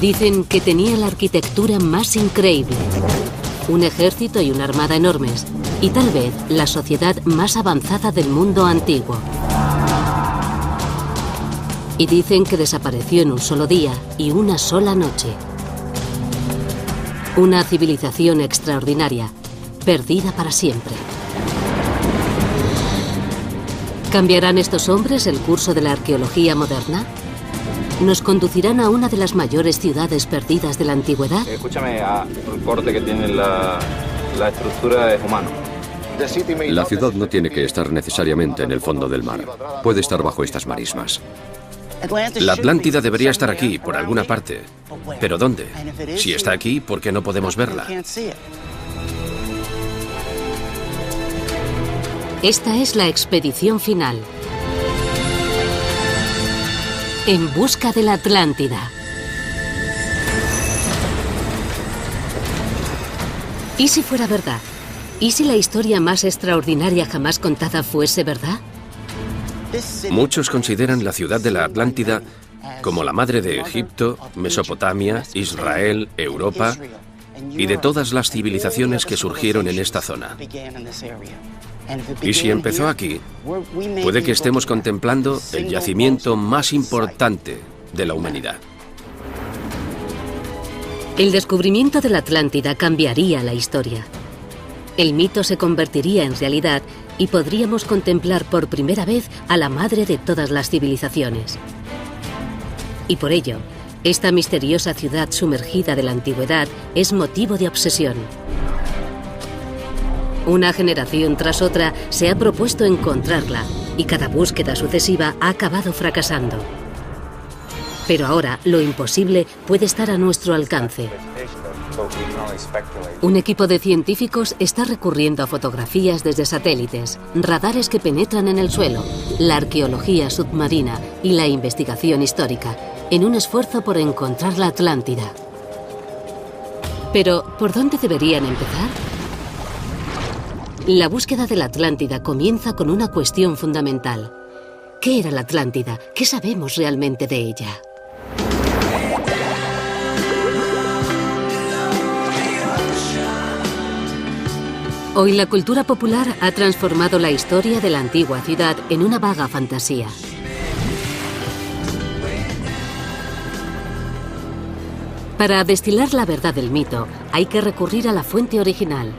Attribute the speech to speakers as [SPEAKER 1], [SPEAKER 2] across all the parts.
[SPEAKER 1] Dicen que tenía la arquitectura más increíble, un ejército y una armada enormes, y tal vez la sociedad más avanzada del mundo antiguo. Y dicen que desapareció en un solo día y una sola noche. Una civilización extraordinaria, perdida para siempre. ¿Cambiarán estos hombres el curso de la arqueología moderna? ¿Nos conducirán a una de las mayores ciudades perdidas de la antigüedad?
[SPEAKER 2] Escúchame, el corte que tiene la estructura es humano.
[SPEAKER 3] La ciudad no tiene que estar necesariamente en el fondo del mar. Puede estar bajo estas marismas.
[SPEAKER 4] La Atlántida debería estar aquí, por alguna parte. ¿Pero dónde? Si está aquí, ¿por qué no podemos verla?
[SPEAKER 1] Esta es la expedición final. En busca de la Atlántida. ¿Y si fuera verdad? ¿Y si la historia más extraordinaria jamás contada fuese verdad?
[SPEAKER 4] Muchos consideran la ciudad de la Atlántida como la madre de Egipto, Mesopotamia, Israel, Europa y de todas las civilizaciones que surgieron en esta zona. Y si empezó aquí, puede que estemos contemplando el yacimiento más importante de la humanidad.
[SPEAKER 1] El descubrimiento de la Atlántida cambiaría la historia. El mito se convertiría en realidad y podríamos contemplar por primera vez a la madre de todas las civilizaciones. Y por ello, esta misteriosa ciudad sumergida de la antigüedad es motivo de obsesión. Una generación tras otra se ha propuesto encontrarla y cada búsqueda sucesiva ha acabado fracasando. Pero ahora lo imposible puede estar a nuestro alcance. Un equipo de científicos está recurriendo a fotografías desde satélites, radares que penetran en el suelo, la arqueología submarina y la investigación histórica, en un esfuerzo por encontrar la Atlántida. Pero, ¿por dónde deberían empezar? La búsqueda de la Atlántida comienza con una cuestión fundamental. ¿Qué era la Atlántida? ¿Qué sabemos realmente de ella? Hoy la cultura popular ha transformado la historia de la antigua ciudad en una vaga fantasía. Para destilar la verdad del mito, hay que recurrir a la fuente original.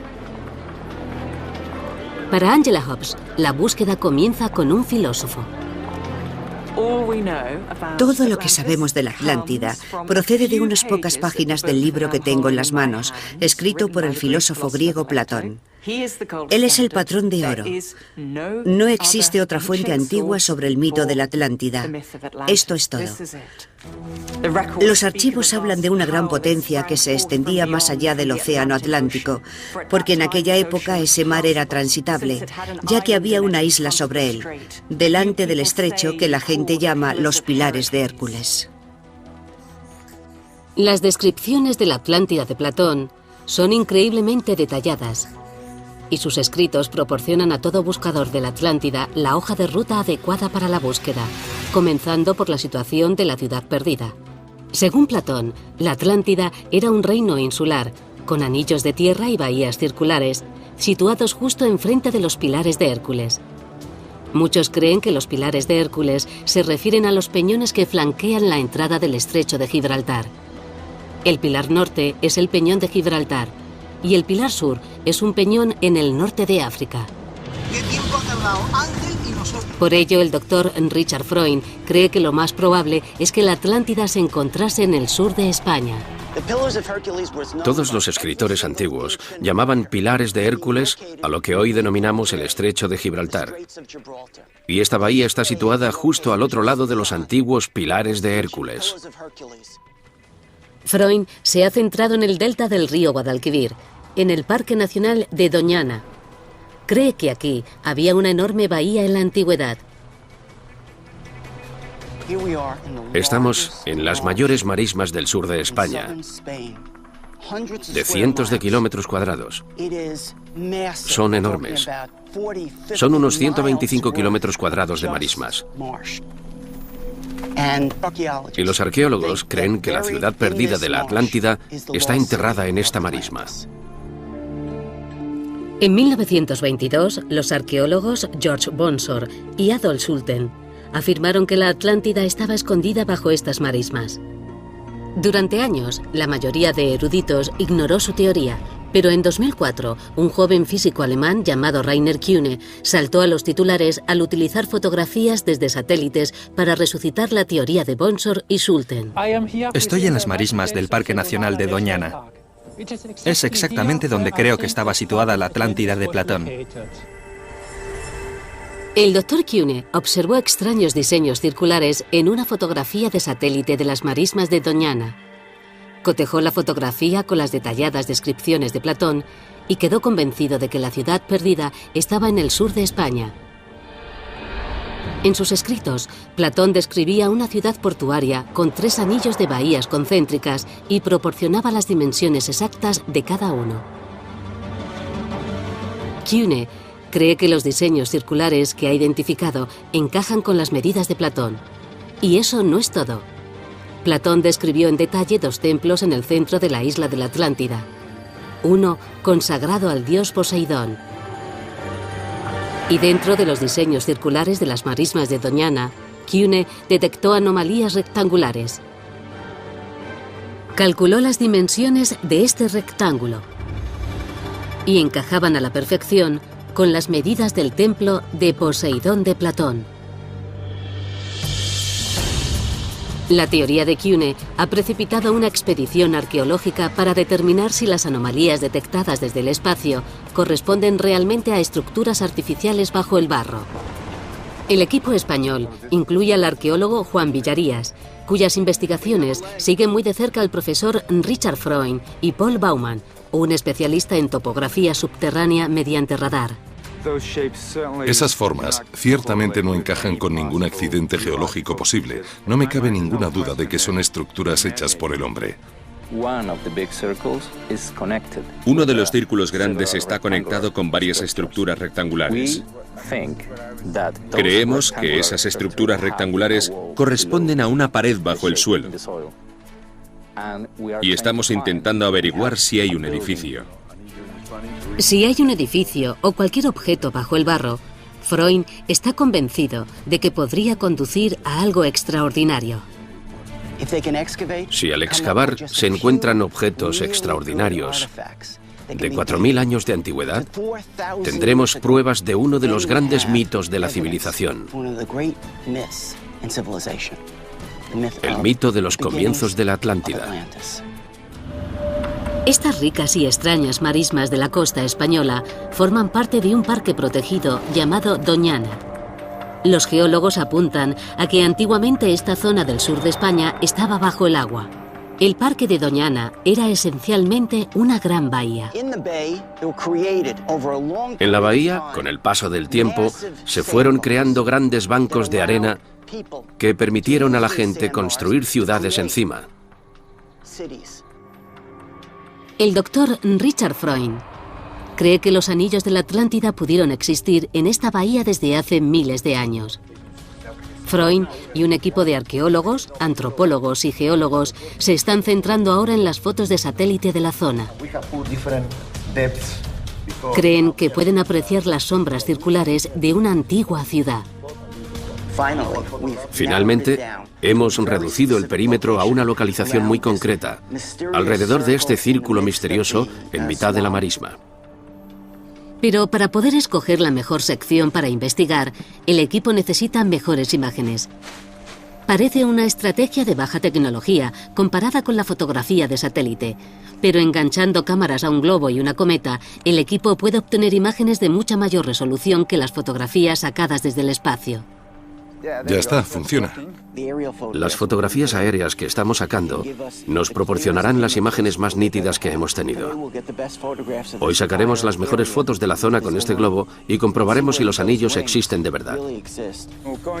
[SPEAKER 1] Para Angela Hobbs, la búsqueda comienza con un filósofo.
[SPEAKER 5] Todo lo que sabemos de la Atlántida procede de unas pocas páginas del libro que tengo en las manos, escrito por el filósofo griego Platón. Él es el patrón de oro. No existe otra fuente antigua sobre el mito de la Atlántida. Esto es todo. Los archivos hablan de una gran potencia que se extendía más allá del océano Atlántico, porque en aquella época ese mar era transitable, ya que había una isla sobre él, delante del estrecho que la gente llama los Pilares de Hércules.
[SPEAKER 1] Las descripciones de la Atlántida de Platón son increíblemente detalladas, y sus escritos proporcionan a todo buscador de la Atlántida la hoja de ruta adecuada para la búsqueda, comenzando por la situación de la ciudad perdida. Según Platón, la Atlántida era un reino insular, con anillos de tierra y bahías circulares, situados justo enfrente de los Pilares de Hércules. Muchos creen que los Pilares de Hércules se refieren a los peñones que flanquean la entrada del estrecho de Gibraltar. El pilar norte es el peñón de Gibraltar, y el pilar sur es un peñón en el norte de África.
[SPEAKER 6] ¿Qué tiempo ha tardado Ángel y nosotros?
[SPEAKER 1] Por ello, el doctor Richard Freund cree que lo más probable es que la Atlántida se encontrase en el sur de España.
[SPEAKER 4] Todos los escritores antiguos llamaban Pilares de Hércules a lo que hoy denominamos el estrecho de Gibraltar. Y esta bahía está situada justo al otro lado de los antiguos Pilares de Hércules.
[SPEAKER 1] Freund se ha centrado en el delta del río Guadalquivir, en el Parque Nacional de Doñana. Cree que aquí había una enorme bahía en la antigüedad.
[SPEAKER 4] Estamos en las mayores marismas del sur de España, de cientos de kilómetros cuadrados. Son enormes. Son unos 125 kilómetros cuadrados de marismas. Y los arqueólogos creen que la ciudad perdida de la Atlántida está enterrada en esta marisma.
[SPEAKER 1] En 1922, los arqueólogos George Bonsor y Adolf Schulten afirmaron que la Atlántida estaba escondida bajo estas marismas. Durante años, la mayoría de eruditos ignoró su teoría, pero en 2004, un joven físico alemán llamado Rainer Kühne saltó a los titulares al utilizar fotografías desde satélites para resucitar la teoría de Bonsor y Schulten.
[SPEAKER 7] Estoy en las marismas del Parque Nacional de Doñana. Es exactamente donde creo que estaba situada la Atlántida de Platón.
[SPEAKER 1] El Dr. Kühne observó extraños diseños circulares en una fotografía de satélite de las marismas de Doñana. Cotejó la fotografía con las detalladas descripciones de Platón y quedó convencido de que la ciudad perdida estaba en el sur de España. En sus escritos, Platón describía una ciudad portuaria con 3 anillos de bahías concéntricas y proporcionaba las dimensiones exactas de cada uno. Kühne cree que los diseños circulares que ha identificado encajan con las medidas de Platón. Y eso no es todo. Platón describió en detalle 2 templos en el centro de la isla de la Atlántida. Uno consagrado al dios Poseidón. Y dentro de los diseños circulares de las marismas de Doñana, Kühne detectó anomalías rectangulares. Calculó las dimensiones de este rectángulo y encajaban a la perfección con las medidas del templo de Poseidón de Platón. La teoría de Kühne ha precipitado una expedición arqueológica para determinar si las anomalías detectadas desde el espacio corresponden realmente a estructuras artificiales bajo el barro. El equipo español incluye al arqueólogo Juan Villarías, cuyas investigaciones siguen muy de cerca al profesor Richard Freund y Paul Baumann, un especialista en topografía subterránea mediante radar.
[SPEAKER 8] Esas formas ciertamente no encajan con ningún accidente geológico posible. No me cabe ninguna duda de que son estructuras hechas por el hombre.
[SPEAKER 9] Uno de los círculos grandes está conectado con varias estructuras rectangulares. Creemos que esas estructuras rectangulares corresponden a una pared bajo el suelo. Y estamos intentando averiguar si hay un edificio.
[SPEAKER 1] Si hay un edificio o cualquier objeto bajo el barro, Freund está convencido de que podría conducir a algo extraordinario.
[SPEAKER 4] Si al excavar se encuentran objetos extraordinarios de 4.000 años de antigüedad, tendremos pruebas de uno de los grandes mitos de la civilización. El mito de los comienzos de la Atlántida.
[SPEAKER 1] Estas ricas y extrañas marismas de la costa española forman parte de un parque protegido llamado Doñana. Los geólogos apuntan a que antiguamente esta zona del sur de España estaba bajo el agua. El parque de Doñana era esencialmente una gran bahía.
[SPEAKER 4] En la bahía, con el paso del tiempo, se fueron creando grandes bancos de arena que permitieron a la gente construir ciudades encima.
[SPEAKER 1] El doctor Richard Freund cree que los anillos de la Atlántida pudieron existir en esta bahía desde hace miles de años. Freund y un equipo de arqueólogos, antropólogos y geólogos se están centrando ahora en las fotos de satélite de la zona. Creen que pueden apreciar las sombras circulares de una antigua ciudad.
[SPEAKER 4] Finalmente, hemos reducido el perímetro a una localización muy concreta, alrededor de este círculo misterioso en mitad de la marisma.
[SPEAKER 1] Pero para poder escoger la mejor sección para investigar, el equipo necesita mejores imágenes. Parece una estrategia de baja tecnología comparada con la fotografía de satélite, pero enganchando cámaras a un globo y una cometa, el equipo puede obtener imágenes de mucha mayor resolución que las fotografías sacadas desde el espacio.
[SPEAKER 8] Ya está, funciona.
[SPEAKER 4] Las fotografías aéreas que estamos sacando nos proporcionarán las imágenes más nítidas que hemos tenido. Hoy sacaremos las mejores fotos de la zona con este globo y comprobaremos si los anillos existen de verdad.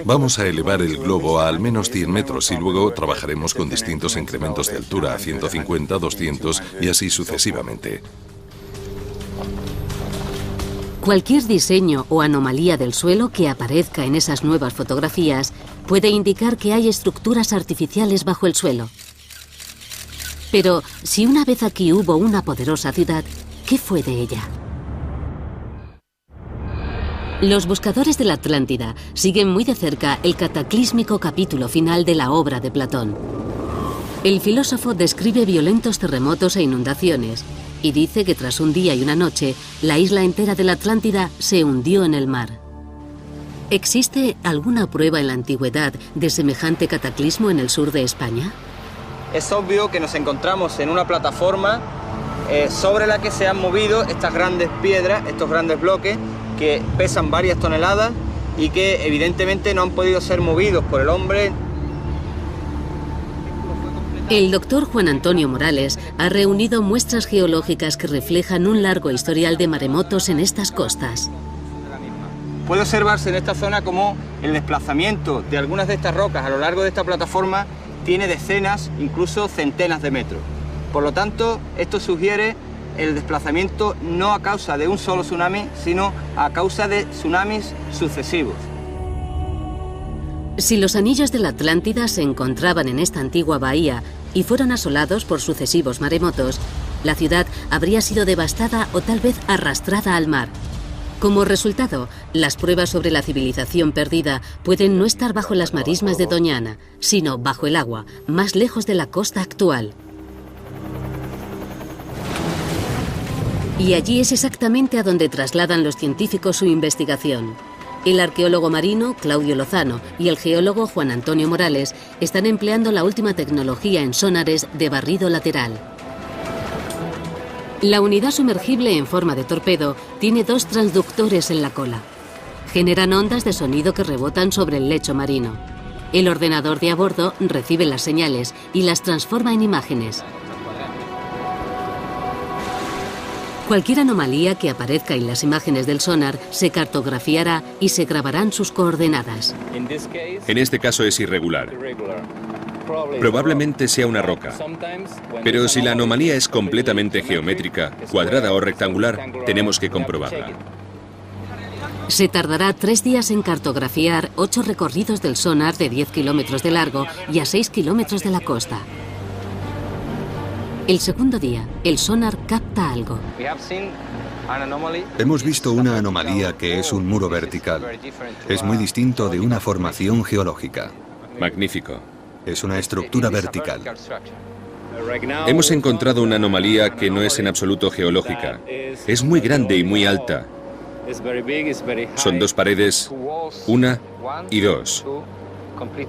[SPEAKER 8] Vamos a elevar el globo a al menos 100 metros y luego trabajaremos con distintos incrementos de altura, 150, 200 y así sucesivamente.
[SPEAKER 1] Cualquier diseño o anomalía del suelo que aparezca en esas nuevas fotografías puede indicar que hay estructuras artificiales bajo el suelo. Pero si una vez aquí hubo una poderosa ciudad, ¿qué fue de ella? Los buscadores de la Atlántida siguen muy de cerca el cataclísmico capítulo final de la obra de Platón. El filósofo describe violentos terremotos e inundaciones y dice que tras un día y una noche, la isla entera de la Atlántida se hundió en el mar. ¿Existe alguna prueba en la antigüedad de semejante cataclismo en el sur de España?
[SPEAKER 10] Es obvio que nos encontramos en una plataforma sobre la que se han movido estas grandes piedras, estos grandes bloques, que pesan varias toneladas y que evidentemente no han podido ser movidos por el hombre.
[SPEAKER 1] El doctor Juan Antonio Morales ha reunido muestras geológicas que reflejan un largo historial de maremotos en estas costas.
[SPEAKER 10] Puede observarse en esta zona como el desplazamiento de algunas de estas rocas a lo largo de esta plataforma tiene decenas, incluso centenas de metros. Por lo tanto, esto sugiere el desplazamiento no a causa de un solo tsunami, sino a causa de tsunamis sucesivos.
[SPEAKER 1] Si los anillos de la Atlántida se encontraban en esta antigua bahía y fueron asolados por sucesivos maremotos, la ciudad habría sido devastada o tal vez arrastrada al mar. Como resultado, las pruebas sobre la civilización perdida pueden no estar bajo las marismas de Doñana, sino bajo el agua, más lejos de la costa actual. Y allí es exactamente a donde trasladan los científicos su investigación. El arqueólogo marino Claudio Lozano y el geólogo Juan Antonio Morales están empleando la última tecnología en sonares de barrido lateral. La unidad sumergible en forma de torpedo tiene 2 transductores en la cola. Generan ondas de sonido que rebotan sobre el lecho marino. El ordenador de a bordo recibe las señales y las transforma en imágenes. Cualquier anomalía que aparezca en las imágenes del sonar se cartografiará y se grabarán sus coordenadas.
[SPEAKER 9] En este caso es irregular. Probablemente sea una roca. Pero si la anomalía es completamente geométrica, cuadrada o rectangular, tenemos que comprobarla.
[SPEAKER 1] Se tardará 3 días en cartografiar 8 recorridos del sonar de 10 kilómetros de largo y a 6 kilómetros de la costa. El segundo día, el sonar capta algo.
[SPEAKER 11] Hemos visto una anomalía que es un muro vertical. Es muy distinto de una formación geológica.
[SPEAKER 9] Magnífico.
[SPEAKER 11] Es una estructura vertical.
[SPEAKER 9] Hemos encontrado una anomalía que no es en absoluto geológica. Es muy grande y muy alta. Son 2 paredes, 1 y 2.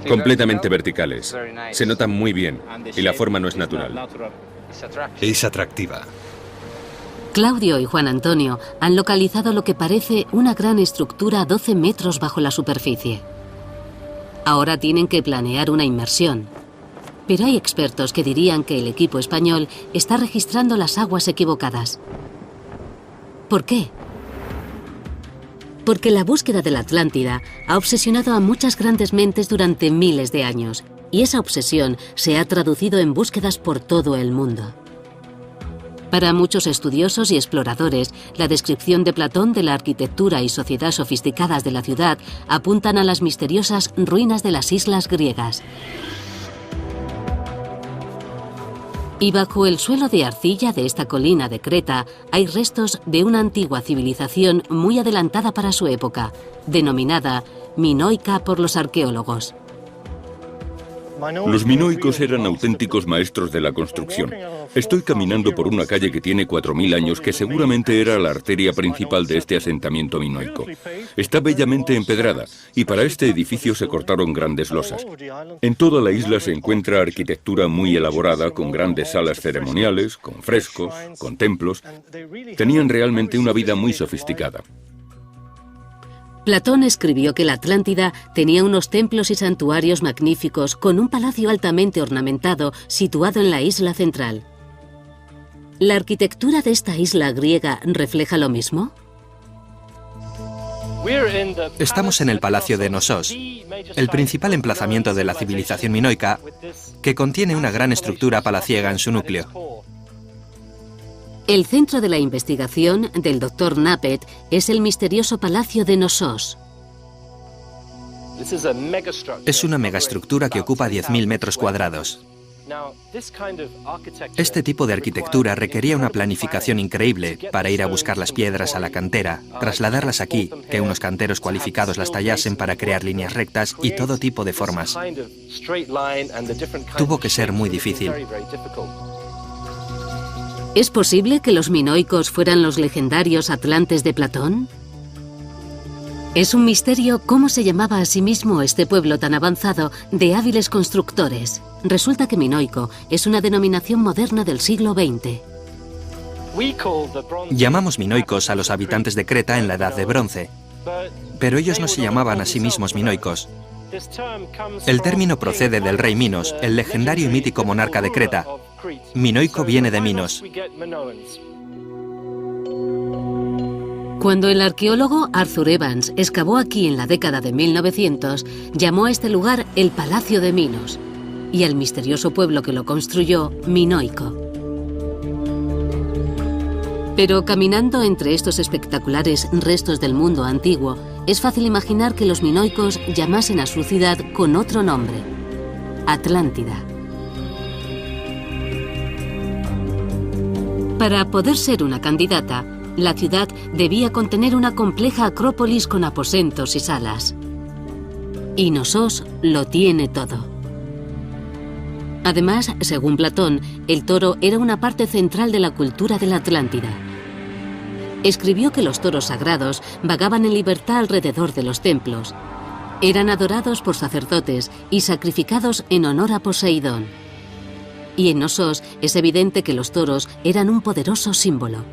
[SPEAKER 9] Completamente verticales. Se notan muy bien y la forma no es natural.
[SPEAKER 11] Es atractiva.
[SPEAKER 1] Claudio y Juan Antonio han localizado lo que parece una gran estructura a 12 metros bajo la superficie. Ahora tienen que planear una inmersión. Pero hay expertos que dirían que el equipo español está registrando las aguas equivocadas. ¿Por qué? Porque la búsqueda de la Atlántida ha obsesionado a muchas grandes mentes durante miles de años, y esa obsesión se ha traducido en búsquedas por todo el mundo. Para muchos estudiosos y exploradores, la descripción de Platón de la arquitectura y sociedad sofisticadas de la ciudad apuntan a las misteriosas ruinas de las islas griegas. Y bajo el suelo de arcilla de esta colina de Creta hay restos de una antigua civilización muy adelantada para su época, denominada minoica por los arqueólogos.
[SPEAKER 12] Los minoicos eran auténticos maestros de la construcción. Estoy caminando por una calle que tiene 4000 años, que seguramente era la arteria principal de este asentamiento minoico. Está bellamente empedrada y para este edificio se cortaron grandes losas. En toda la isla se encuentra arquitectura muy elaborada, con grandes salas ceremoniales, con frescos, con templos. Tenían realmente una vida muy sofisticada.
[SPEAKER 1] Platón escribió que la Atlántida tenía unos templos y santuarios magníficos con un palacio altamente ornamentado situado en la isla central. ¿La arquitectura de esta isla griega refleja lo mismo?
[SPEAKER 7] Estamos en el Palacio de Knossos, el principal emplazamiento de la civilización minoica, que contiene una gran estructura palaciega en su núcleo.
[SPEAKER 1] El centro de la investigación del Dr. Knappett es el misterioso Palacio de Knossos.
[SPEAKER 7] Es una megaestructura que ocupa 10.000 metros cuadrados. Este tipo de arquitectura requería una planificación increíble para ir a buscar las piedras a la cantera, trasladarlas aquí, que unos canteros cualificados las tallasen para crear líneas rectas y todo tipo de formas. Tuvo que ser muy difícil.
[SPEAKER 1] ¿Es posible que los minoicos fueran los legendarios atlantes de Platón? Es un misterio cómo se llamaba a sí mismo este pueblo tan avanzado de hábiles constructores. Resulta que minoico es una denominación moderna del siglo XX.
[SPEAKER 7] Llamamos minoicos a los habitantes de Creta en la Edad de Bronce, pero ellos no se llamaban a sí mismos minoicos. El término procede del rey Minos, el legendario y mítico monarca de Creta. Minoico viene de Minos.
[SPEAKER 1] Cuando el arqueólogo Arthur Evans excavó aquí en la década de 1900, llamó a este lugar el Palacio de Minos y al misterioso pueblo que lo construyó, Minoico. Pero caminando entre estos espectaculares restos del mundo antiguo, es fácil imaginar que los minoicos llamasen a su ciudad con otro nombre: Atlántida. Para poder ser una candidata, la ciudad debía contener una compleja acrópolis con aposentos y salas. Y Knossos lo tiene todo. Además, según Platón, el toro era una parte central de la cultura de la Atlántida. Escribió que los toros sagrados vagaban en libertad alrededor de los templos. Eran adorados por sacerdotes y sacrificados en honor a Poseidón. Y en Knossos es evidente que los toros eran un poderoso símbolo.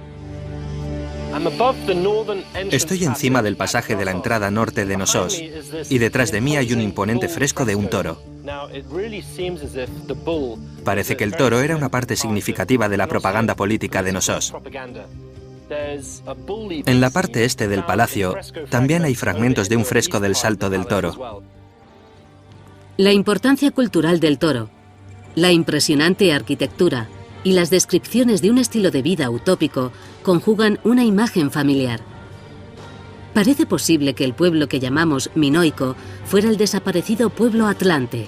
[SPEAKER 7] Estoy encima del pasaje de la entrada norte de Knossos y detrás de mí hay un imponente fresco de un toro. Parece que el toro era una parte significativa de la propaganda política de Knossos. En la parte este del palacio también hay fragmentos de un fresco del Salto del Toro.
[SPEAKER 1] La importancia cultural del toro, la impresionante arquitectura y las descripciones de un estilo de vida utópico conjugan una imagen familiar. Parece posible que el pueblo que llamamos minoico fuera el desaparecido pueblo atlante.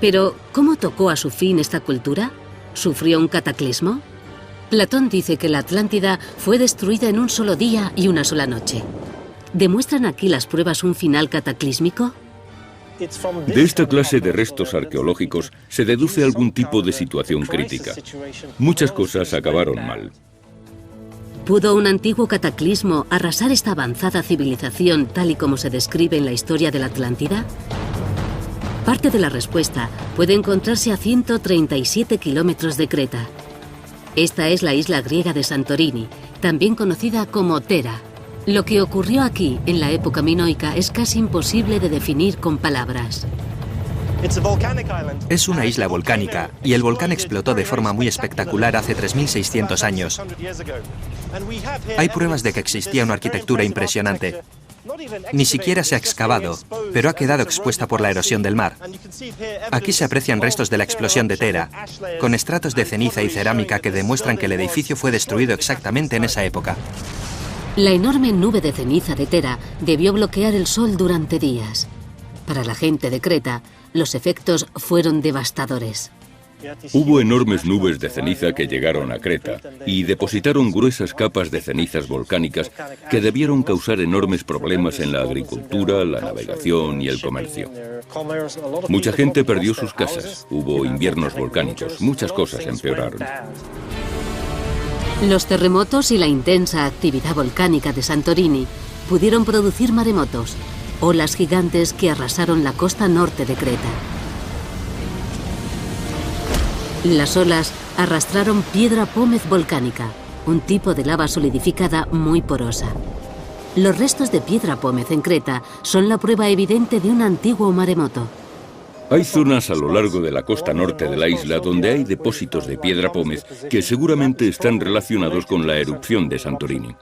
[SPEAKER 1] Pero, ¿cómo tocó a su fin esta cultura? ¿Sufrió un cataclismo? Platón dice que la Atlántida fue destruida en un solo día y una sola noche. ¿Demuestran aquí las pruebas un final cataclísmico?
[SPEAKER 12] De esta clase de restos arqueológicos se deduce algún tipo de situación crítica. Muchas cosas acabaron mal.
[SPEAKER 1] ¿Pudo un antiguo cataclismo arrasar esta avanzada civilización tal y como se describe en la historia de la Atlántida? Parte de la respuesta puede encontrarse a 137 kilómetros de Creta. Esta es la isla griega de Santorini, también conocida como Thera. Lo que ocurrió aquí en la época minoica es casi imposible de definir con palabras.
[SPEAKER 7] Es una isla volcánica y el volcán explotó de forma muy espectacular hace 3.600 años. Hay pruebas de que existía una arquitectura impresionante. Ni siquiera se ha excavado, pero ha quedado expuesta por la erosión del mar. Aquí se aprecian restos de la explosión de Thera, con estratos de ceniza y cerámica que demuestran que el edificio fue destruido exactamente en esa época.
[SPEAKER 1] La enorme nube de ceniza de Thera debió bloquear el sol durante días. Para la gente de Creta, los efectos fueron devastadores.
[SPEAKER 12] Hubo enormes nubes de ceniza que llegaron a Creta y depositaron gruesas capas de cenizas volcánicas que debieron causar enormes problemas en la agricultura, la navegación y el comercio. Mucha gente perdió sus casas, hubo inviernos volcánicos, muchas cosas empeoraron.
[SPEAKER 1] Los terremotos y la intensa actividad volcánica de Santorini pudieron producir maremotos, olas gigantes que arrasaron la costa norte de Creta. Las olas arrastraron piedra pómez volcánica, un tipo de lava solidificada muy porosa. Los restos de piedra pómez en Creta son la prueba evidente de un antiguo maremoto.
[SPEAKER 12] Hay zonas a lo largo de la costa norte de la isla donde hay depósitos de piedra pómez que seguramente están relacionados con la erupción de Santorini.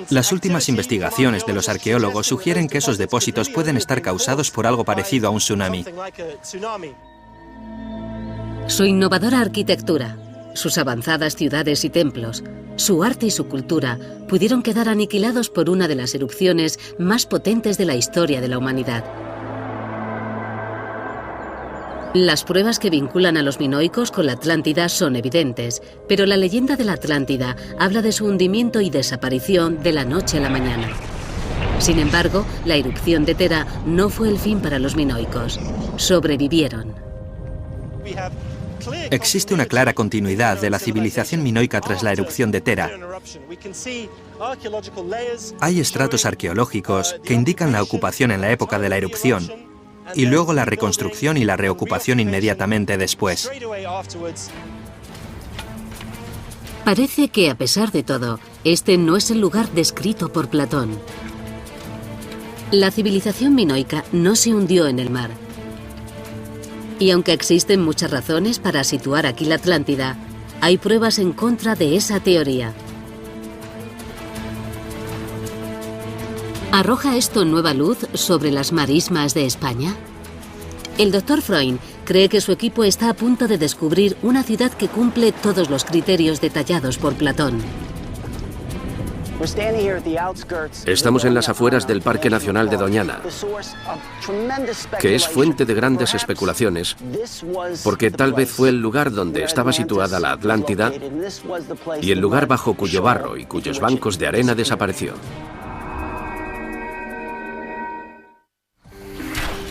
[SPEAKER 7] Las últimas investigaciones de los arqueólogos sugieren que esos depósitos pueden estar causados por algo parecido a un tsunami.
[SPEAKER 1] Su innovadora arquitectura, sus avanzadas ciudades y templos, Su arte y su cultura pudieron quedar aniquilados por una de las erupciones más potentes de la historia de la humanidad. Las pruebas que vinculan a los minoicos con la Atlántida son evidentes, pero la leyenda de la Atlántida habla de su hundimiento y desaparición de la noche a la mañana. Sin embargo, la erupción de Thera no fue el fin para los minoicos. Sobrevivieron.
[SPEAKER 7] Existe una clara continuidad de la civilización minoica tras la erupción de Thera. Hay estratos arqueológicos que indican la ocupación en la época de la erupción y luego la reconstrucción y la reocupación inmediatamente después.
[SPEAKER 1] Parece que, a pesar de todo, este no es el lugar descrito por Platón. La civilización minoica no se hundió en el mar. Y aunque existen muchas razones para situar aquí la Atlántida, hay pruebas en contra de esa teoría. ¿Arroja esto nueva luz sobre las marismas de España? El Dr. Freund cree que su equipo está a punto de descubrir una ciudad que cumple todos los criterios detallados por Platón.
[SPEAKER 4] Estamos en las afueras del Parque Nacional de Doñana, que es fuente de grandes especulaciones, porque tal vez fue el lugar donde estaba situada la Atlántida y el lugar bajo cuyo barro y cuyos bancos de arena desapareció.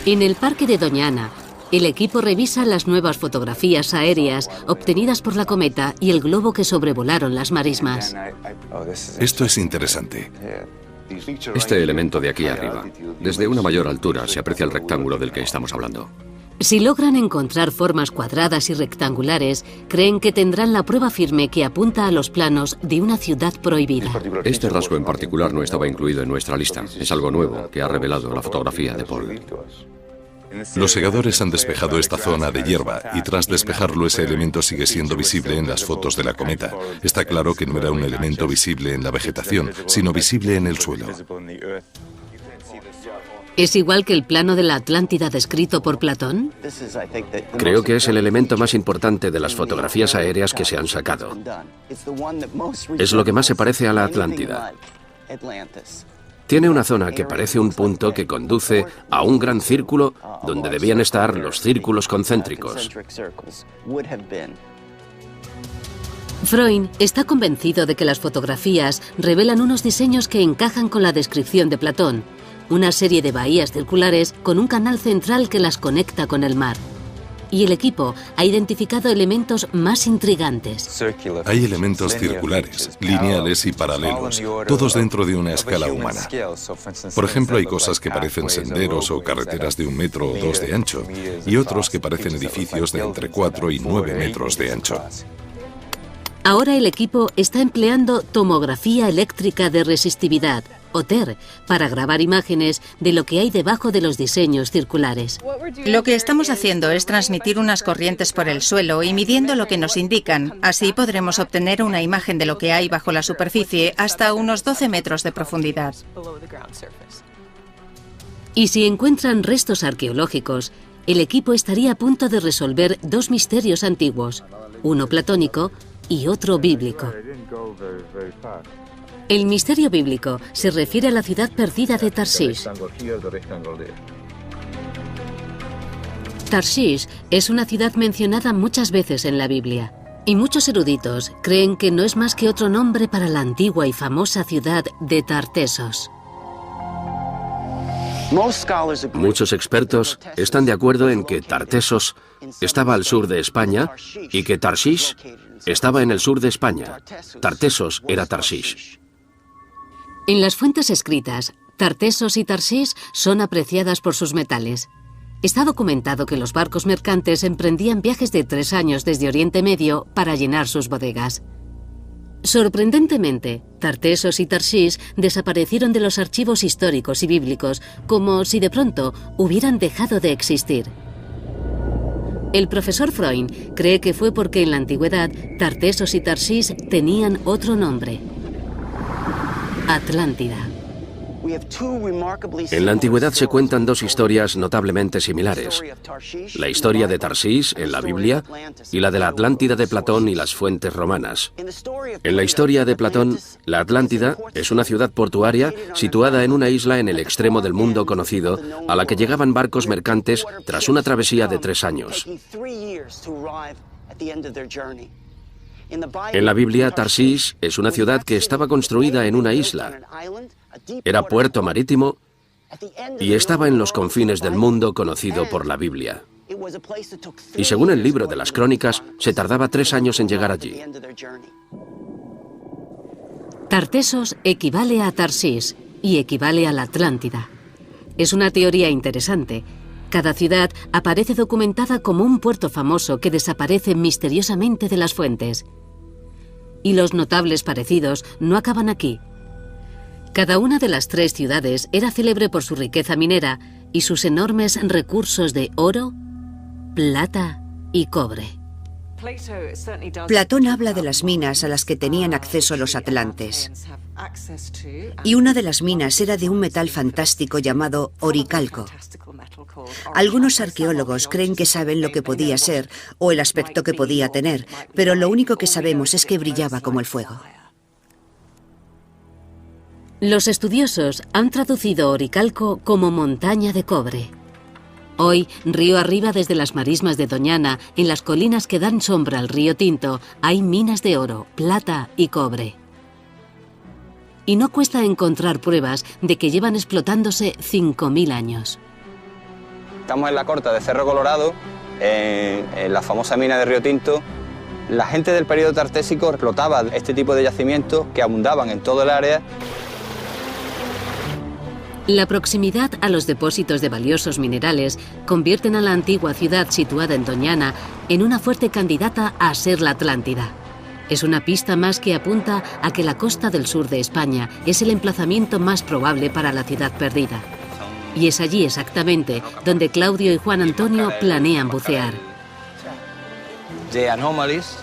[SPEAKER 1] En el Parque de Doñana, el equipo revisa las nuevas fotografías aéreas obtenidas por la cometa y el globo que sobrevolaron las marismas.
[SPEAKER 8] Esto es interesante.
[SPEAKER 3] Este elemento de aquí arriba, desde una mayor altura se aprecia el rectángulo del que estamos hablando.
[SPEAKER 1] Si logran encontrar formas cuadradas y rectangulares, creen que tendrán la prueba firme que apunta a los planos de una ciudad prohibida.
[SPEAKER 3] Este rasgo en particular no estaba incluido en nuestra lista. Es algo nuevo que ha revelado la fotografía de Paul.
[SPEAKER 8] Los segadores han despejado esta zona de hierba y tras despejarlo ese elemento sigue siendo visible en las fotos de la cometa. Está claro que no era un elemento visible en la vegetación, sino visible en el suelo.
[SPEAKER 1] ¿Es igual que el plano de la Atlántida descrito por Platón?
[SPEAKER 4] Creo que es el elemento más importante de las fotografías aéreas que se han sacado. Es lo que más se parece a la Atlántida. Tiene una zona que parece un punto que conduce a un gran círculo donde debían estar los círculos concéntricos.
[SPEAKER 1] Freund está convencido de que las fotografías revelan unos diseños que encajan con la descripción de Platón, una serie de bahías circulares con un canal central que las conecta con el mar. Y el equipo ha identificado elementos más intrigantes.
[SPEAKER 8] Hay elementos circulares, lineales y paralelos, todos dentro de una escala humana. Por ejemplo, hay cosas que parecen senderos o carreteras de 1 metro o 2 de ancho, y otros que parecen edificios de entre 4 y 9 metros de ancho.
[SPEAKER 1] Ahora el equipo está empleando tomografía eléctrica de resistividad, o TER, para grabar imágenes de lo que hay debajo de los diseños circulares.
[SPEAKER 13] Lo que estamos haciendo es transmitir unas corrientes por el suelo y midiendo lo que nos indican. Así podremos obtener una imagen de lo que hay bajo la superficie hasta unos 12 metros de profundidad.
[SPEAKER 1] Y si encuentran restos arqueológicos, el equipo estaría a punto de resolver 2 misterios antiguos, uno platónico y otro bíblico. El misterio bíblico se refiere a la ciudad perdida de Tarshish. Tarshish es una ciudad mencionada muchas veces en la Biblia, y muchos eruditos creen que no es más que otro nombre para la antigua y famosa ciudad de Tartesos.
[SPEAKER 4] Muchos expertos están de acuerdo en que Tartesos estaba al sur de España y que Tarshish estaba en el sur de España. Tartesos era Tarshish.
[SPEAKER 1] En las fuentes escritas, Tartesos y Tarshish son apreciadas por sus metales. Está documentado que los barcos mercantes emprendían viajes de 3 años desde Oriente Medio para llenar sus bodegas. Sorprendentemente, Tartesos y Tarshish desaparecieron de los archivos históricos y bíblicos, como si de pronto hubieran dejado de existir. El profesor Freund cree que fue porque en la antigüedad Tartesos y Tarshish tenían otro nombre: Atlántida.
[SPEAKER 4] En la antigüedad se cuentan dos historias notablemente similares. La historia de Tarsís, en la Biblia, y la de la Atlántida de Platón y las fuentes romanas. En la historia de Platón, la Atlántida es una ciudad portuaria situada en una isla en el extremo del mundo conocido, a la que llegaban barcos mercantes tras una travesía de 3 años. En la Biblia, Tarsís es una ciudad que estaba construida en una isla. Era puerto marítimo y estaba en los confines del mundo conocido por la Biblia. Y según el libro de las Crónicas, se tardaba 3 años en llegar allí.
[SPEAKER 1] Tartesos equivale a Tarsís y equivale a la Atlántida. Es una teoría interesante. Cada ciudad aparece documentada como un puerto famoso que desaparece misteriosamente de las fuentes. Y los notables parecidos no acaban aquí. Cada una de las 3 ciudades era célebre por su riqueza minera y sus enormes recursos de oro, plata y cobre.
[SPEAKER 5] Platón habla de las minas a las que tenían acceso los atlantes. Y una de las minas era de un metal fantástico llamado oricalco. Algunos arqueólogos creen que saben lo que podía ser o el aspecto que podía tener, pero lo único que sabemos es que brillaba como el fuego.
[SPEAKER 1] Los estudiosos han traducido oricalco como montaña de cobre. Hoy, río arriba desde las marismas de Doñana, en las colinas que dan sombra al río Tinto, hay minas de oro, plata y cobre. Y no cuesta encontrar pruebas de que llevan explotándose 5.000 años.
[SPEAKER 10] Estamos en la corta de Cerro Colorado, en la famosa mina de Río Tinto. La gente del periodo tartésico explotaba este tipo de yacimientos que abundaban en todo el área.
[SPEAKER 1] La proximidad a los depósitos de valiosos minerales convierten a la antigua ciudad situada en Doñana en una fuerte candidata a ser la Atlántida. Es una pista más que apunta a que la costa del sur de España es el emplazamiento más probable para la ciudad perdida. Y es allí exactamente donde Claudio y Juan Antonio planean bucear.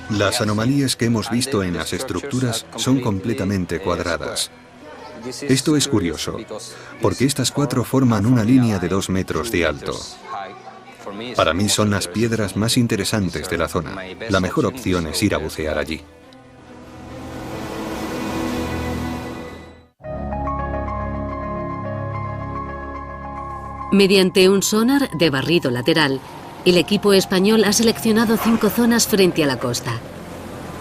[SPEAKER 11] Las anomalías que hemos visto en las estructuras son completamente cuadradas. Esto es curioso, porque estas 4 forman una línea de 2 metros de alto. Para mí son las piedras más interesantes de la zona. La mejor opción es ir a bucear allí.
[SPEAKER 1] Mediante un sonar de barrido lateral, el equipo español ha seleccionado 5 zonas frente a la costa.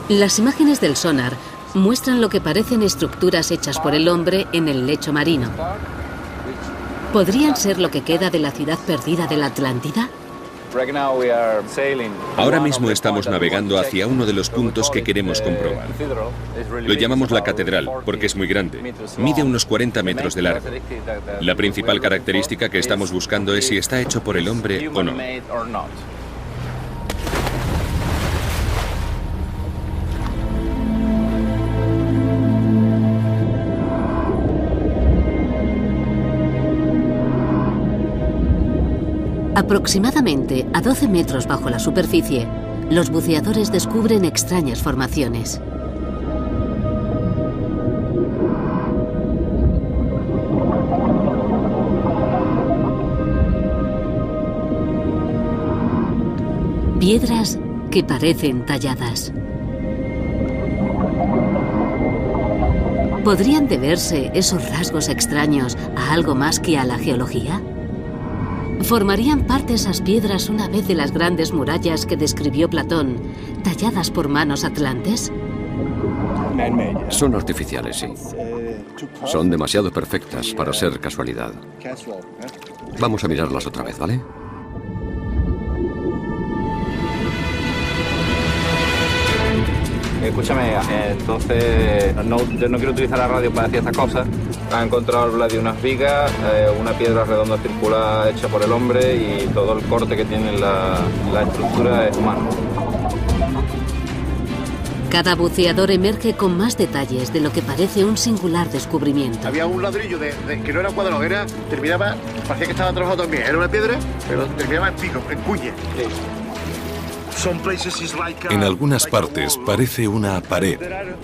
[SPEAKER 1] Las imágenes del sonar muestran lo que parecen estructuras hechas por el hombre en el lecho marino. ¿Podrían ser lo que queda de la ciudad perdida de la Atlántida?
[SPEAKER 9] Ahora mismo estamos navegando hacia uno de los puntos que queremos comprobar. Lo llamamos la catedral porque es muy grande. Mide unos 40 metros de largo. La principal característica que estamos buscando es si está hecho por el hombre o no.
[SPEAKER 1] Aproximadamente a 12 metros bajo la superficie, los buceadores descubren extrañas formaciones. Piedras que parecen talladas. ¿Podrían deberse esos rasgos extraños a algo más que a la geología? ¿Formarían parte esas piedras una vez de las grandes murallas que describió Platón, talladas por manos atlantes?
[SPEAKER 3] Son artificiales, sí. Son demasiado perfectas para ser casualidad. Vamos a mirarlas otra vez, ¿vale?
[SPEAKER 2] Escúchame, entonces yo no quiero utilizar la radio para decir estas cosas. Han encontrado la de unas vigas, una piedra redonda circular hecha por el hombre y todo el corte que tiene la estructura es humano.
[SPEAKER 1] Cada buceador emerge con más detalles de lo que parece un singular descubrimiento.
[SPEAKER 14] Había un ladrillo que no era cuadrado, terminaba, parecía que estaba trabajado también, era una piedra, pero terminaba en pico, en cuña. Sí.
[SPEAKER 8] En algunas partes parece una pared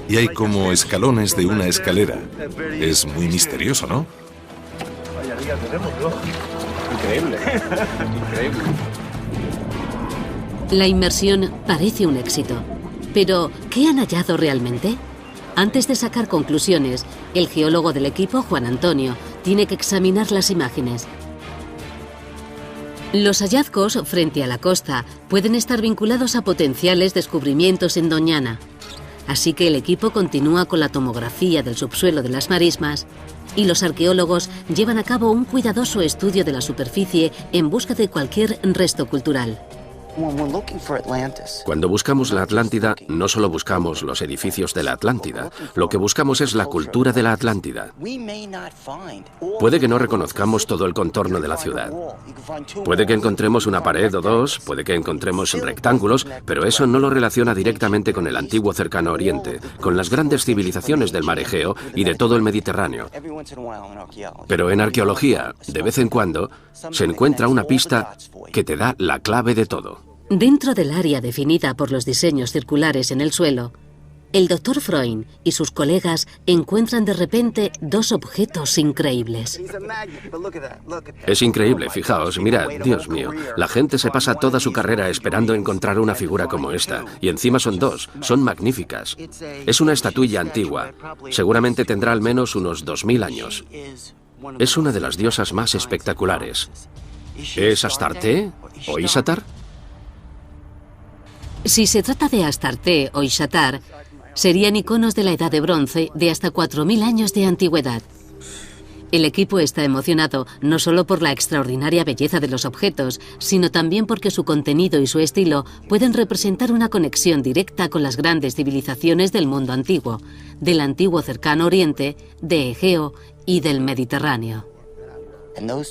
[SPEAKER 8] y hay como escalones de una escalera. Es muy misterioso, ¿no?
[SPEAKER 14] ya tenemos, ¿no?
[SPEAKER 2] Increíble, increíble.
[SPEAKER 1] La inmersión parece un éxito. Pero, ¿qué han hallado realmente? Antes de sacar conclusiones, el geólogo del equipo, Juan Antonio, tiene que examinar las imágenes. Los hallazgos frente a la costa pueden estar vinculados a potenciales descubrimientos en Doñana. Así que el equipo continúa con la tomografía del subsuelo de las marismas y los arqueólogos llevan a cabo un cuidadoso estudio de la superficie en busca de cualquier resto cultural.
[SPEAKER 4] Cuando buscamos la Atlántida, no solo buscamos los edificios de la Atlántida, lo que buscamos es la cultura de la Atlántida. Puede que no reconozcamos todo el contorno de la ciudad. Puede que encontremos una pared o dos, puede que encontremos rectángulos, pero eso no lo relaciona directamente con el antiguo Cercano Oriente, con las grandes civilizaciones del mar Egeo y de todo el Mediterráneo. Pero en arqueología, de vez en cuando, se encuentra una pista que te da la clave de todo.
[SPEAKER 1] Dentro del área definida por los diseños circulares en el suelo, el Dr. Freund y sus colegas encuentran de repente dos objetos increíbles.
[SPEAKER 4] Es increíble, fijaos, mirad, Dios mío, la gente se pasa toda su carrera esperando encontrar una figura como esta, y encima son dos, son magníficas. Es una estatuilla antigua, seguramente tendrá al menos unos 2000 años. Es una de las diosas más espectaculares. ¿Es Astarte o Isatar?
[SPEAKER 1] Si se trata de Astarte o Isatar, serían iconos de la Edad de Bronce de hasta 4000 años de antigüedad. El equipo está emocionado no solo por la extraordinaria belleza de los objetos, sino también porque su contenido y su estilo pueden representar una conexión directa con las grandes civilizaciones del mundo antiguo, del antiguo Cercano Oriente, de Egeo y del Mediterráneo.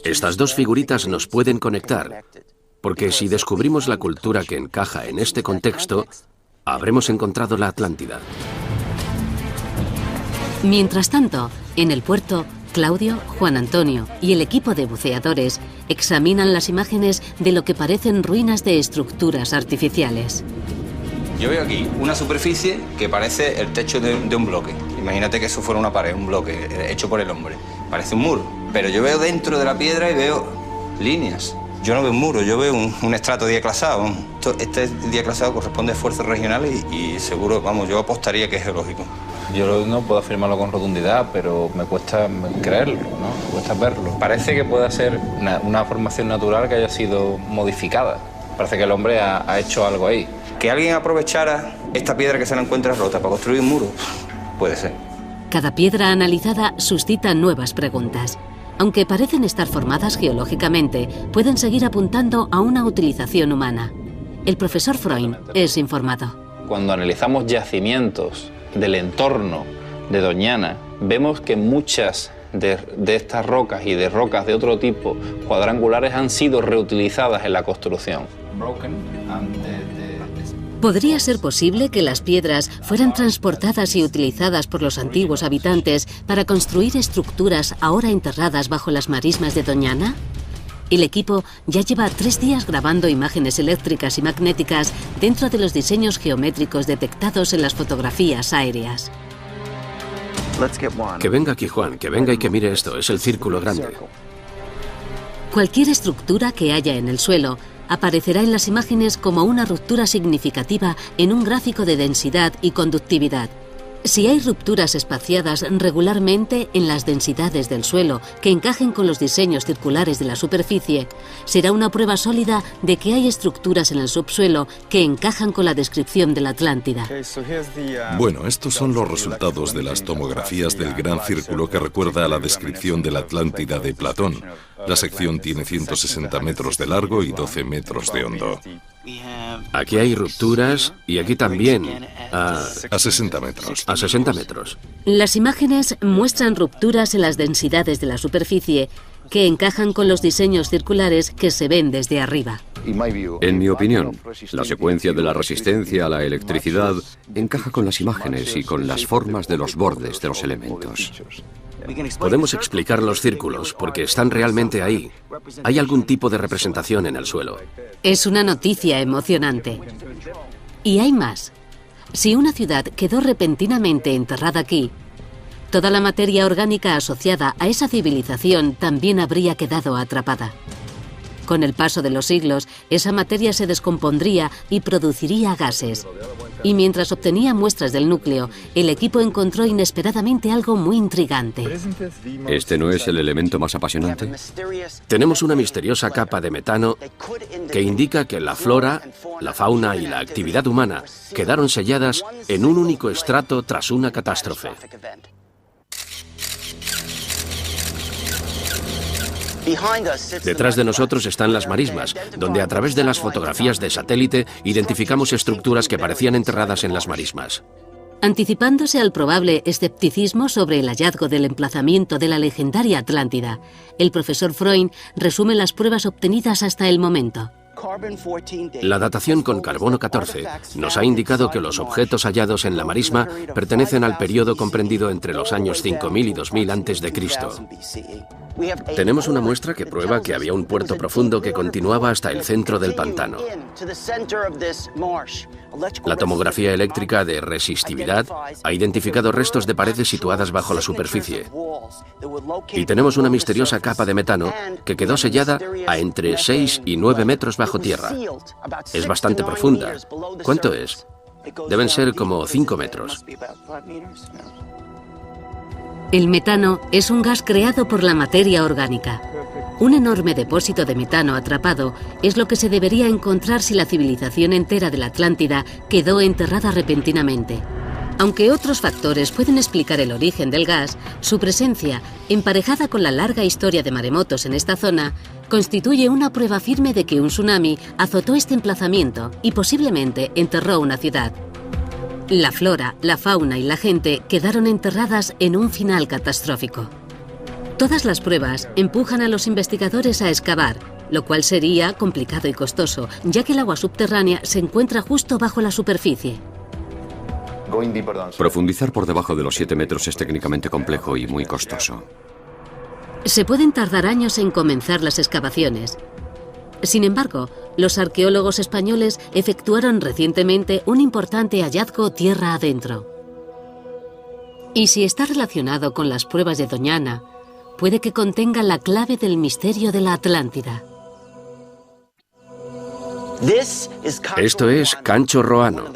[SPEAKER 4] Estas dos figuritas nos pueden conectar, porque si descubrimos la cultura que encaja en este contexto, habremos encontrado la Atlántida.
[SPEAKER 1] Mientras tanto, en el puerto, Claudio, Juan Antonio y el equipo de buceadores examinan las imágenes de lo que parecen ruinas de estructuras artificiales.
[SPEAKER 10] Yo veo aquí una superficie que parece el techo de un bloque. Imagínate que eso fuera una pared, un bloque hecho por el hombre. Parece un muro. Pero yo veo dentro de la piedra y veo líneas. Yo no veo un muro, yo veo un estrato diaclasado. Este diaclasado corresponde a esfuerzos regionales y seguro, vamos, yo apostaría que es geológico.
[SPEAKER 2] Yo no puedo afirmarlo con rotundidad, pero me cuesta creerlo, ¿no? Me cuesta verlo. Parece que pueda ser una formación natural que haya sido modificada. Parece que el hombre ha hecho algo ahí.
[SPEAKER 10] Que alguien aprovechara esta piedra que se la encuentra rota para construir un muro, puede ser.
[SPEAKER 1] Cada piedra analizada suscita nuevas preguntas. Aunque parecen estar formadas geológicamente, pueden seguir apuntando a una utilización humana. El profesor Freund es informado.
[SPEAKER 2] Cuando analizamos yacimientos del entorno de Doñana, vemos que muchas de estas rocas y de rocas de otro tipo cuadrangulares han sido reutilizadas en la construcción.
[SPEAKER 1] ¿Podría ser posible que las piedras fueran transportadas y utilizadas por los antiguos habitantes para construir estructuras ahora enterradas bajo las marismas de Doñana? El equipo ya lleva 3 días grabando imágenes eléctricas y magnéticas dentro de los diseños geométricos detectados en las fotografías aéreas.
[SPEAKER 4] Que venga aquí, Juan, que venga y que mire esto, es el círculo grande.
[SPEAKER 1] Cualquier estructura que haya en el suelo aparecerá en las imágenes como una ruptura significativa en un gráfico de densidad y conductividad. Si hay rupturas espaciadas regularmente en las densidades del suelo que encajen con los diseños circulares de la superficie, será una prueba sólida de que hay estructuras en el subsuelo que encajan con la descripción de la Atlántida.
[SPEAKER 8] Bueno, estos son los resultados de las tomografías del gran círculo que recuerda a la descripción de la Atlántida de Platón. La sección tiene 160 metros de largo y 12 metros de hondo.
[SPEAKER 4] Aquí hay rupturas y aquí también.
[SPEAKER 8] A 60 metros.
[SPEAKER 4] A 60 metros.
[SPEAKER 1] Las imágenes muestran rupturas en las densidades de la superficie que encajan con los diseños circulares que se ven desde arriba.
[SPEAKER 3] En mi opinión, la secuencia de la resistencia a la electricidad encaja con las imágenes y con las formas de los bordes de los elementos.
[SPEAKER 4] Podemos explicar los círculos porque están realmente ahí. Hay algún tipo de representación en el suelo.
[SPEAKER 1] Es una noticia emocionante. Y hay más. Si una ciudad quedó repentinamente enterrada aquí, Toda la materia orgánica asociada a esa civilización también habría quedado atrapada. Con el paso de los siglos, esa materia se descompondría y produciría gases. Y mientras obtenía muestras del núcleo, el equipo encontró inesperadamente algo muy intrigante.
[SPEAKER 3] ¿Este no es el elemento más apasionante?
[SPEAKER 4] Tenemos una misteriosa capa de metano que indica que la flora, la fauna y la actividad humana quedaron selladas en un único estrato tras una catástrofe. Detrás de nosotros están las marismas, donde a través de las fotografías de satélite identificamos estructuras que parecían enterradas en las marismas.
[SPEAKER 1] Anticipándose al probable escepticismo sobre el hallazgo del emplazamiento de la legendaria Atlántida, el profesor Freund resume las pruebas obtenidas hasta el momento.
[SPEAKER 4] La datación con carbono 14 nos ha indicado que los objetos hallados en la marisma pertenecen al periodo comprendido entre los años 5000 y 2000 a.C. Tenemos una muestra que prueba que había un puerto profundo que continuaba hasta el centro del pantano. La tomografía eléctrica de resistividad ha identificado restos de paredes situadas bajo la superficie. Y tenemos una misteriosa capa de metano que quedó sellada a entre 6 y 9 metros bajo tierra. Es bastante profunda. ¿Cuánto es? Deben ser como 5 metros.
[SPEAKER 1] El metano es un gas creado por la materia orgánica. Un enorme depósito de metano atrapado es lo que se debería encontrar si la civilización entera de la Atlántida quedó enterrada repentinamente. Aunque otros factores pueden explicar el origen del gas, su presencia, emparejada con la larga historia de maremotos en esta zona, constituye una prueba firme de que un tsunami azotó este emplazamiento y posiblemente enterró una ciudad. La flora, la fauna y la gente quedaron enterradas en un final catastrófico. Todas las pruebas empujan a los investigadores a excavar, lo cual sería complicado y costoso, ya que el agua subterránea se encuentra justo bajo la superficie.
[SPEAKER 3] Profundizar por debajo de los 7 metros es técnicamente complejo y muy costoso.
[SPEAKER 1] Se pueden tardar años en comenzar las excavaciones. Sin embargo, los arqueólogos españoles efectuaron recientemente un importante hallazgo tierra adentro. Y si está relacionado con las pruebas de Doñana, puede que contenga la clave del misterio de la Atlántida.
[SPEAKER 4] Esto es Cancho Roano,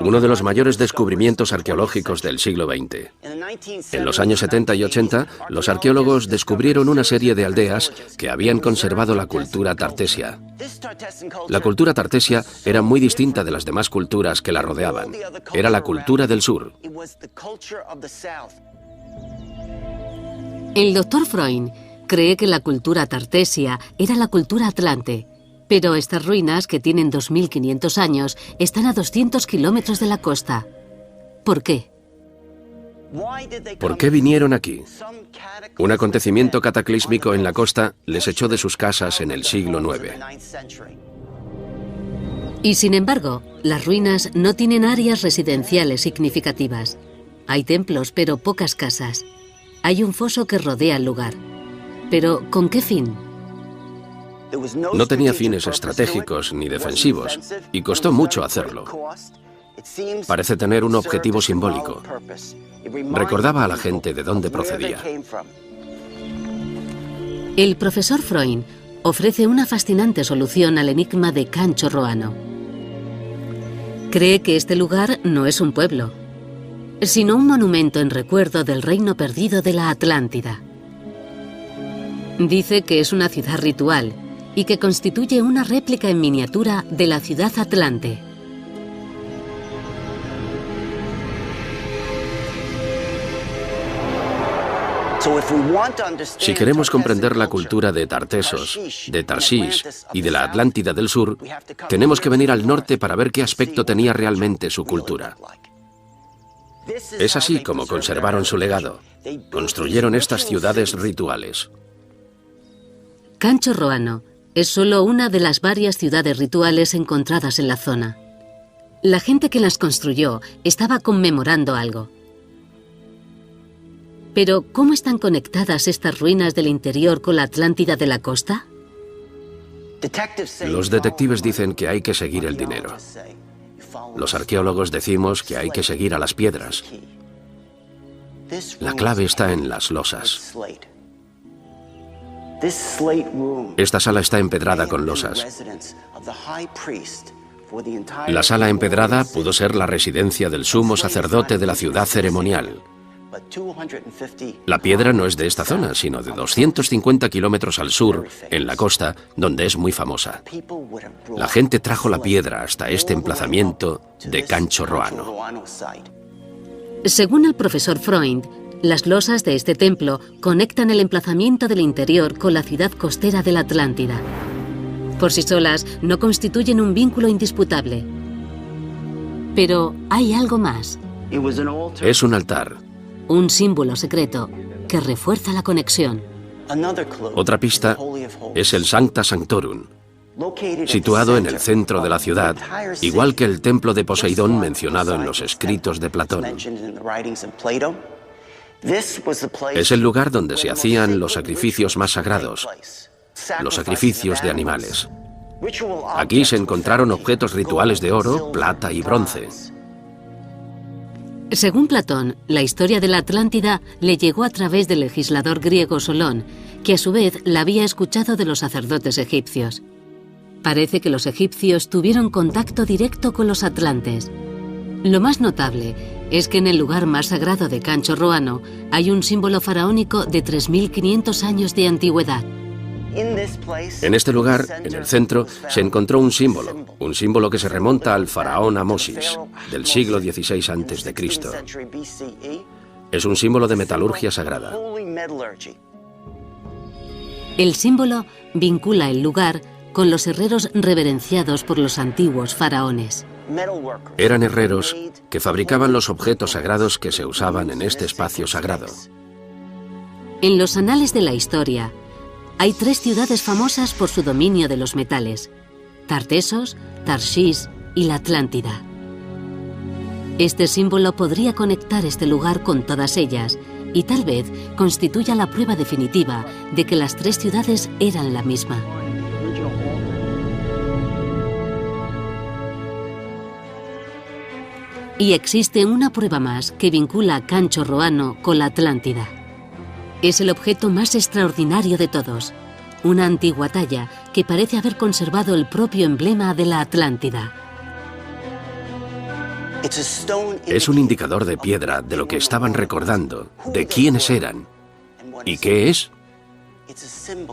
[SPEAKER 4] uno de los mayores descubrimientos arqueológicos del siglo XX. En los años 70 y 80, los arqueólogos descubrieron una serie de aldeas que habían conservado la cultura tartesia. La cultura tartesia era muy distinta de las demás culturas que la rodeaban. Era la cultura del sur.
[SPEAKER 1] El doctor Freund cree que la cultura tartesia era la cultura atlante, pero estas ruinas, que tienen 2500 años, están a 200 kilómetros de la costa. ¿Por qué?
[SPEAKER 4] ¿Por qué vinieron aquí? Un acontecimiento cataclísmico en la costa les echó de sus casas en el siglo IX.
[SPEAKER 1] Y sin embargo, las ruinas no tienen áreas residenciales significativas. Hay templos, pero pocas casas. Hay un foso que rodea el lugar. Pero, ¿con qué fin?
[SPEAKER 4] No tenía fines estratégicos ni defensivos, y costó mucho hacerlo. Parece tener un objetivo simbólico. Recordaba a la gente de dónde procedía.
[SPEAKER 1] El profesor Freund ofrece una fascinante solución al enigma de Cancho Roano. Cree que este lugar no es un pueblo, sino un monumento en recuerdo del reino perdido de la Atlántida. Dice que es una ciudad ritual y que constituye una réplica en miniatura de la ciudad Atlante.
[SPEAKER 4] Si queremos comprender la cultura de Tartesos, de Tarshish y de la Atlántida del Sur, tenemos que venir al norte para ver qué aspecto tenía realmente su cultura. Es así como conservaron su legado. Construyeron estas ciudades rituales.
[SPEAKER 1] Cancho Roano es solo una de las varias ciudades rituales encontradas en la zona. La gente que las construyó estaba conmemorando algo. Pero, ¿cómo están conectadas estas ruinas del interior con la Atlántida de la costa?
[SPEAKER 4] Los detectives dicen que hay que seguir el dinero. Los arqueólogos decimos que hay que seguir a las piedras. La clave está en las losas. Esta sala está empedrada con losas. La sala empedrada pudo ser la residencia del sumo sacerdote de la ciudad ceremonial. La piedra no es de esta zona, sino de 250 kilómetros al sur, en la costa, donde es muy famosa. La gente trajo la piedra hasta este emplazamiento de Cancho Roano.
[SPEAKER 1] Según el profesor Freund, las losas de este templo conectan el emplazamiento del interior con la ciudad costera de la Atlántida. Por sí solas no constituyen un vínculo indisputable. Pero hay algo más.
[SPEAKER 4] Es un altar.
[SPEAKER 1] Un símbolo secreto que refuerza la conexión.
[SPEAKER 4] Otra pista es el Sancta Sanctorum, situado en el centro de la ciudad, igual que el templo de Poseidón mencionado en los escritos de Platón. Es el lugar donde se hacían los sacrificios más sagrados, los sacrificios de animales. Aquí se encontraron objetos rituales de oro, plata y bronce.
[SPEAKER 1] Según Platón, la historia de la Atlántida le llegó a través del legislador griego Solón, que a su vez la había escuchado de los sacerdotes egipcios. Parece que los egipcios tuvieron contacto directo con los atlantes. Lo más notable es que en el lugar más sagrado de Cancho Roano hay un símbolo faraónico de 3.500 años de antigüedad.
[SPEAKER 4] En este lugar, en el centro, se encontró un símbolo que se remonta al faraón Amosis, del siglo XVI a.C. Es un símbolo de metalurgia sagrada.
[SPEAKER 1] El símbolo vincula el lugar con los herreros reverenciados por los antiguos faraones.
[SPEAKER 4] Eran herreros que fabricaban los objetos sagrados que se usaban en este espacio sagrado.
[SPEAKER 1] En los anales de la historia, hay 3 ciudades famosas por su dominio de los metales: Tartesos, Tarshish y la Atlántida. Este símbolo podría conectar este lugar con todas ellas y tal vez constituya la prueba definitiva de que las 3 ciudades eran la misma. Y existe una prueba más que vincula a Cancho Roano con la Atlántida. Es el objeto más extraordinario de todos, una antigua talla que parece haber conservado el propio emblema de la Atlántida.
[SPEAKER 4] Es un indicador de piedra de lo que estaban recordando, de quiénes eran. ¿Y qué es?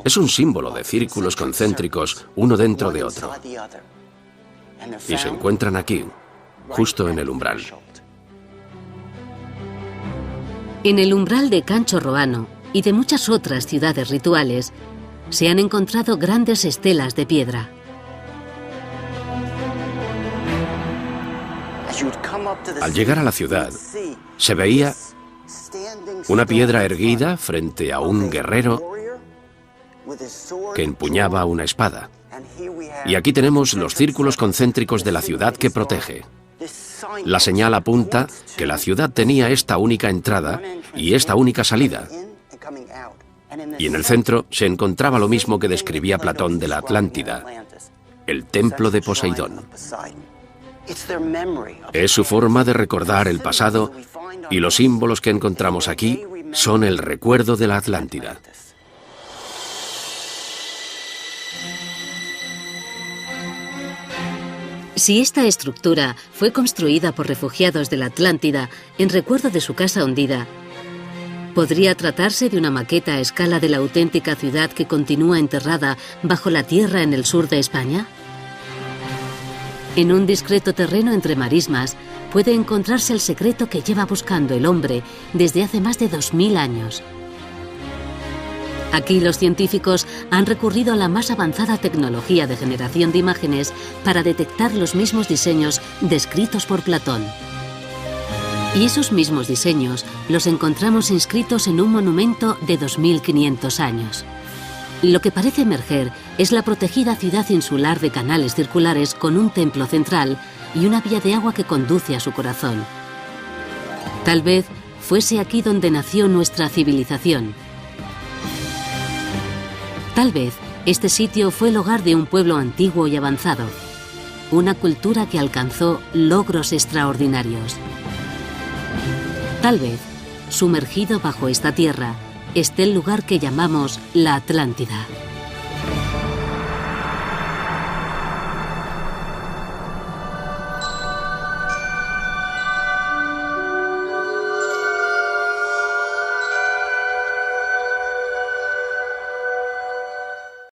[SPEAKER 4] Es un símbolo de círculos concéntricos uno dentro de otro. Y se encuentran aquí, justo en el umbral.
[SPEAKER 1] En el umbral de Cancho Roano y de muchas otras ciudades rituales, se han encontrado grandes estelas de piedra.
[SPEAKER 4] Al llegar a la ciudad, se veía una piedra erguida frente a un guerrero que empuñaba una espada. Y aquí tenemos los círculos concéntricos de la ciudad que protege. La señal apunta que la ciudad tenía esta única entrada y esta única salida. Y en el centro se encontraba lo mismo que describía Platón de la Atlántida, el templo de Poseidón. Es su forma de recordar el pasado y los símbolos que encontramos aquí son el recuerdo de la Atlántida.
[SPEAKER 1] Si esta estructura fue construida por refugiados de la Atlántida en recuerdo de su casa hundida, ¿podría tratarse de una maqueta a escala de la auténtica ciudad que continúa enterrada bajo la tierra en el sur de España? En un discreto terreno entre marismas puede encontrarse el secreto que lleva buscando el hombre desde hace más de 2000 años. Aquí los científicos han recurrido a la más avanzada tecnología de generación de imágenes para detectar los mismos diseños descritos por Platón. Y esos mismos diseños los encontramos inscritos en un monumento de 2500 años. Lo que parece emerger es la protegida ciudad insular de canales circulares con un templo central y una vía de agua que conduce a su corazón. Tal vez fuese aquí donde nació nuestra civilización. Tal vez este sitio fue el hogar de un pueblo antiguo y avanzado, una cultura que alcanzó logros extraordinarios. Tal vez sumergido bajo esta tierra, esté el lugar que llamamos la Atlántida.